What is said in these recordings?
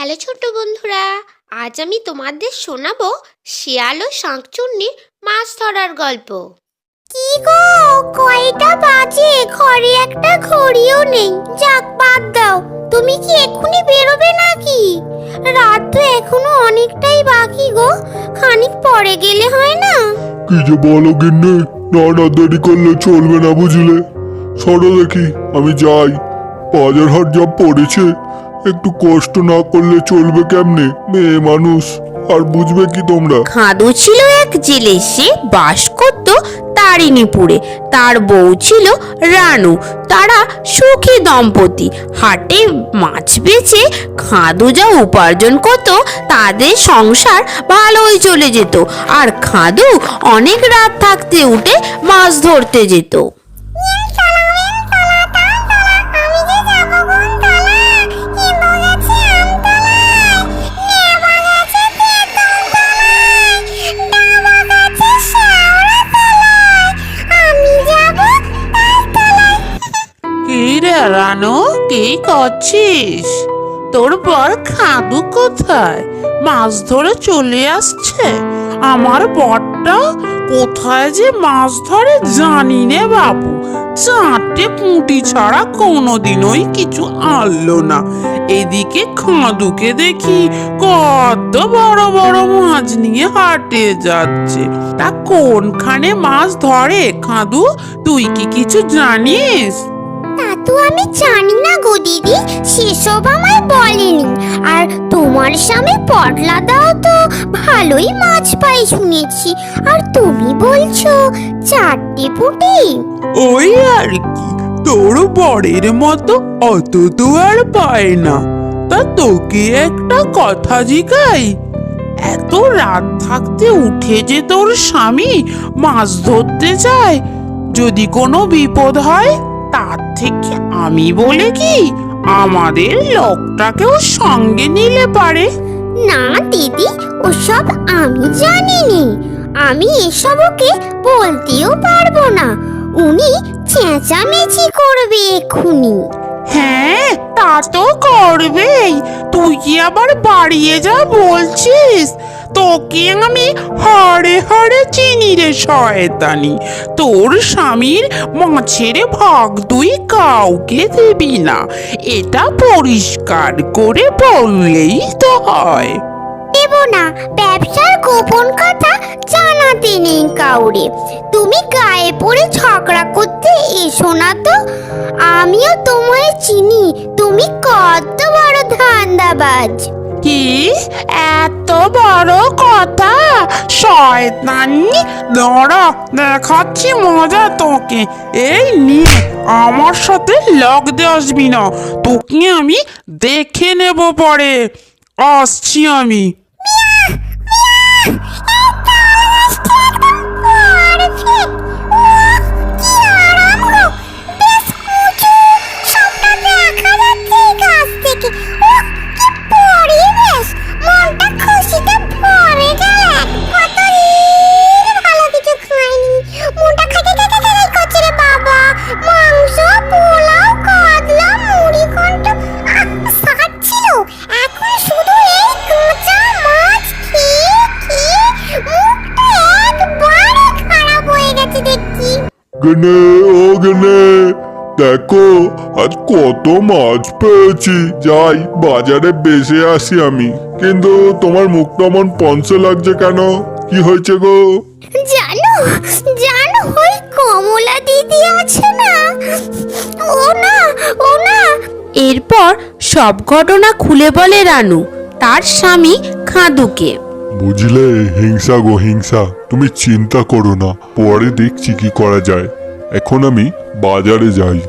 Hello ছোট্ট বন্ধুরা, আজ আমি তোমাদের শোনাবো শিয়াল ও শাঁকচুন্নির মাছ ধরার গল্প। কি গো, কয়টা বাজে? ঘরে একটা ঘড়িও নেই। যাক, বাদ দাও। তুমি কি এক্ষুনি বেরোবে নাকি? রাত তো এখনো অনেকটাই বাকি গো, খানিক পরে গেলে হয় না? কি যে বলো গিন্নি, না না দেরি করলে চলবে না বুঝলে। সরো দেখি আমি যাই, বাজার হাট যা পড়েছে, একটু কষ্ট না করলে চলবে কেমনে? মেয়ে মানুষ, আর বুঝবে কি তোমরা? খাদু ছিল এক জেলে, সে বাস করত তারিণীপুরে। তার বউ ছিল রানু। তারা সুখী দম্পতি। হাটে মাছ বেচে খাদু যা উপার্জন করত, তাদের সংসার ভালোই চলে যেত। আর খাদু অনেক রাত থাকতে উঠে মাছ ধরতে যেত। কি রে রানু, কি করছিস? তোর বর খাদু কোথায়? মাছ ধরে চলে আসছে? আমার বরটা কোথায় যে মাছ ধরে জানি নে বাবু। চারটে পুঁটি ছাড়া কোনোদিনই কিছু আনলো না। এদিকে খাদুকে দেখি কত বড় বড় মাছ নিয়ে হাটে যাচ্ছে। তা কোনখানে মাছ ধরে খাদু, তুই কি কিছু জানিস? তা তো আমি জানি না গো দিদি, সেসব আমায় বলেনি। আর তোমার স্বামী পটলা দাও তো ভালোই মাছ পাই শুনেছি। আর তুমি বলছো চারটে পুঁটি? ওই আর কি, তোর বরের মতো অত তো আর পায় না। তা তোকে একটা কথা জিগাই, এত রাত থাকতে উঠে যে তোর স্বামী মাছ ধরতে যায়, যদি কোনো বিপদ হয় তার থেকে আমি বলে কি আমাদের লোকটাকেও সঙ্গে নিলে পারে। না দিদি, ওসব আমি জানিনি। আমি এসব ওকে বলতেও পারবো না। উনি চেঁচামেচি করবে এক্ষুনি। হ্যাঁ, তা তো করবেই। তুই কি আবার বাড়িয়ে যা বলছিস? তোকে আমি হাড়ে হাড়ে চিনি রে শয়তানি। তোর স্বামীর মাছের ভাগ তুই কাউকে দিবি না, এটা পরিষ্কার করে বললেই তো হয়। দেব না, ব্যবসার গোপন কথা জানাতে নেই কাউরে। তুমি গায়ে পড়ে ঝগড়া করতে এসো না তো। আমিও তোমায় চিনি, তুমি কত বড় ধান্দাবাজ। কি এত বড় কথা? শয়তানি, দাঁড়া দেখাচ্ছি মজা তোকে। এই নিয়ে আমার সাথে লাগতে আসবি না, তোকে আমি দেখে নেব পরে। আসছি আমি। গেনে ও গেনে, দেখো আজ কত মাছ পেয়েছি। যাই বাজারে বেচে আসি আমি। কিন্তু তোমার মুখটা মন পঞ্চে লাগছে কেন? কি হয়েছে গো? জানো জানো, ওই কমলা দিদি আছে না, ও না। এরপর সব ঘটনা খুলে বলে রানু তার স্বামী খাদুকে। বুঝলে, হিংসা গো হিংসা। তুমি চিন্তা করো না, পরে দেখছি কি করা যায়। এখন আমি বাজারে যাই।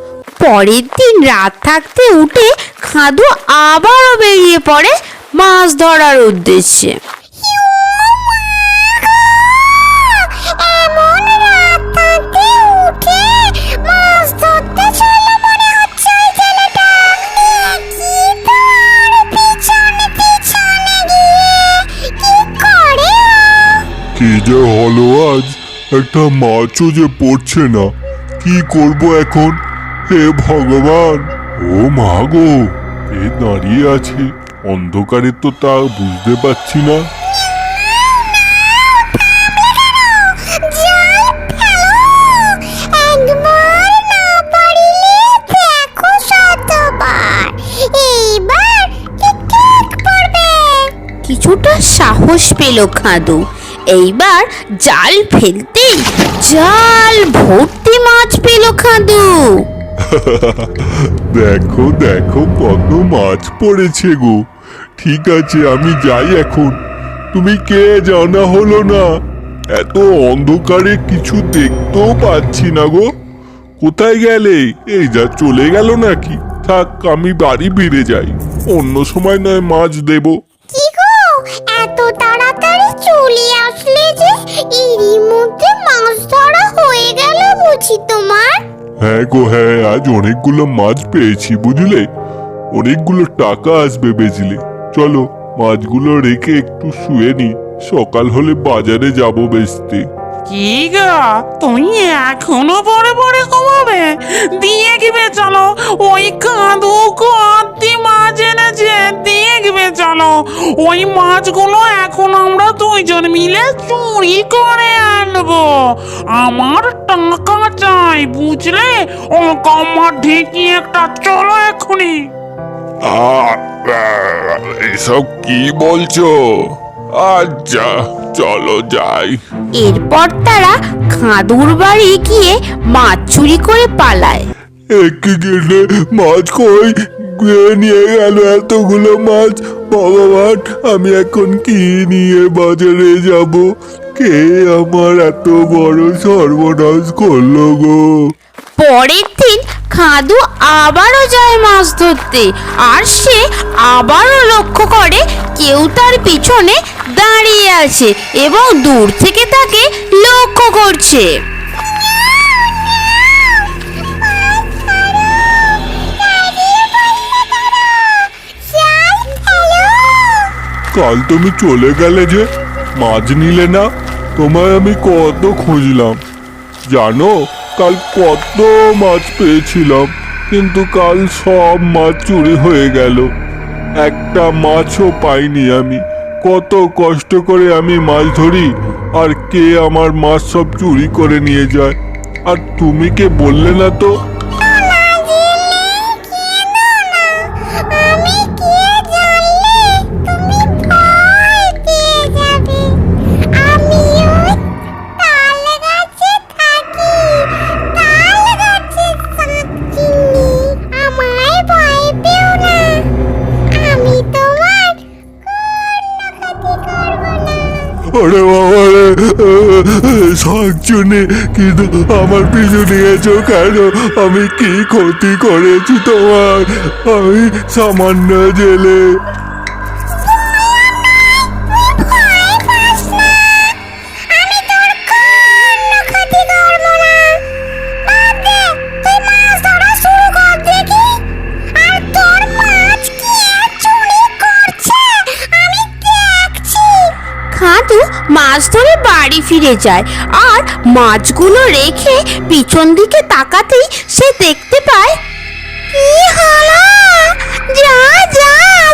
পরের দিন রাত থাকতে উঠে খাদু আবারও বেরিয়ে পড়ে মাছ ধরার উদ্দেশ্যে। এমন রাত থাকতে উঠে মাছ ধরতে চলে মনে হচ্ছে ওই ছেলেটা। কি তার পিছনে পিছনে গিয়ে কি করে? কি যে হলো আজ, একটা মাছও যে পড়ছে না। কি করব এখন? হে ভগবান! ও মা গো, এ দাঁড়িয়ে আছে, অন্ধকারে তো তা বুঝতে পারছি না। কিছুটা সাহস পেল খাদু। এইবার জাল ফেলতেই জাল ভর্তি মাছ পেল খাদু। দেখো দেখো কত মাছ পড়েছে গো। ঠিক আছে, আমি যাই এখন। তুমি কে জানা হলো না, এত অন্ধকারে কিছু দেখতেও পাচ্ছি না গো। কোথায় গেলে? এই যা চলে গেল নাকি? থাক, আমি বাড়ি ফিরে যাই, অন্য সময় নয় মাছ দেবো। কি গো, এত তাড়াতাড়ি চলে আসলে যে? এরই মধ্যে মাছ ধরা হয়ে গেল বুঝি তোমার? হ্যাঁ গো হ্যাঁ, আজ অনেকগুলো মাছ পেয়েছি বুঝলে। অনেকগুলো টাকা আসবে বেচলে। চলো মাছগুলো রেখে একটু শুয়ে নি, সকাল হলে বাজারে যাব বেচতে। কি গা, তুমি এখনো পরে পরে ঘুমাবে? দিয়ে গিয়ে চলো, ওই কাঁদু কত্তি মাছ এনেছে, দিয়ে গিয়ে চলো। ওই মাছগুলো এখন আমরা দুইজন মিলে চুরি করে আনবো। আমার টাকা চাই বুঝলে? ও কামার ঢেকি একটা, চলো এখনই। এসব কি বলছো? আচ্ছা চলো যাই। এরপর তারা খাদুর বাড়ি গিয়ে মাছ চুরি করে পালায়। একে গেলে মাছ কই? নিয়ে গেল এতগুলো মাছ। ভগবান, আমি এখন কি নিয়ে বাজারে যাব? কে আমার এত বড় সর্বনাশ করলো গো? পরের দিন খাদু আবারও যায় মাছ ধরতে, আর সে আবারও লক্ষ্য করে কেউ তার পিছনে দাঁড়িয়ে আছে এবং দূর থেকে তাকে লক্ষ্য করছে। কাল তুমি চলে গেলে যে, মাছ নিলে না? তোমায় আমি কত খুঁজলাম জানো। কাল কত মাছ পেয়েছিলাম, কিন্তু কাল সব মাছ চুরি হয়ে গেল। একটা মাছও পাইনি আমি। কত কষ্ট করে আমি মাছ ধরি, আর কে আমার মাছ সব চুরি করে নিয়ে যায়। আর তুমি কে বললে না তো? ওরে বাবা রে, শাকচুনি, কিন্তু আমার পিছু নিয়েছো কেন? আমি কি ক্ষতি করেছি তোমার? আমি সামান্য জেলে। খাদু মাছ ধরে বাড়ি ফিরে যায়, আর মাছগুলো রেখে পিছন দিকে তাকাতেই সে দেখতে পায়, কি হলো? যা যা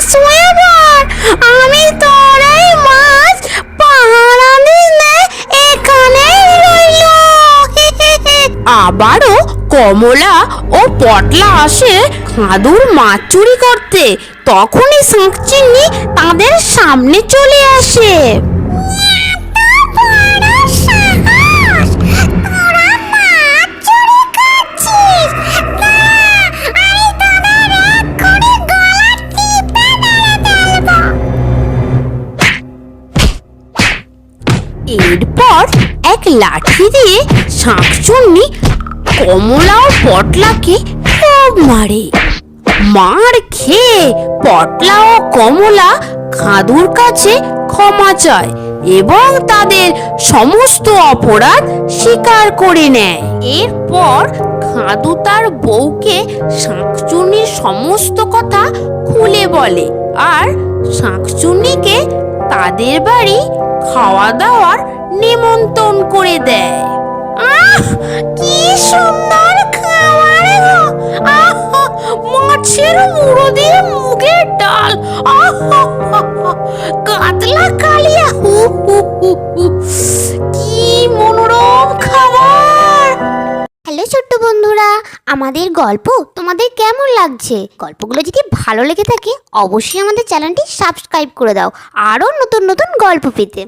শুয়ে পড়, আমি তোর এই মাছ পাহারা দিলে এখানেই রইল। আবারও কমলা ও পটলা আসে খাদুর মাছ চুরি করতে। তখনই শাঁকচুন্নি তাদের সামনে চলে আসে। এরপর এক লাঠি দিয়ে শাঁকচুন্নি কমলা ও পটলাকে খুব মারে। মার খেয়ে পটলা ও কমলা খাদুর কাছে ক্ষমা চায় এবং তাদের সমস্ত অপরাধ স্বীকার করে নেয়। এরপর খাদু তার বউকে শাঁকচুন্নির সমস্ত কথা খুলে বলে, আর শাঁকচুন্নিকে তাদের বাড়ি খাওয়া দাওয়ার নিমন্ত্রণ করে দেয়। আহ, কি সুন্দর খাবার গো, আহা, মাছের মুড়ো দিয়ে মুগের ডাল, আহা, কাতলা কালিয়া, হু হু হু হু, কি মনোরম খাবার। হ্যালো ছোট্ট বন্ধুরা, আমাদের গল্প তোমাদের কেমন লাগছে? গল্পগুলো যদি ভালো লেগে থাকে অবশ্যই আমাদের চ্যানেলটি সাবস্ক্রাইব করে দাও আরও নতুন নতুন গল্প পেতে।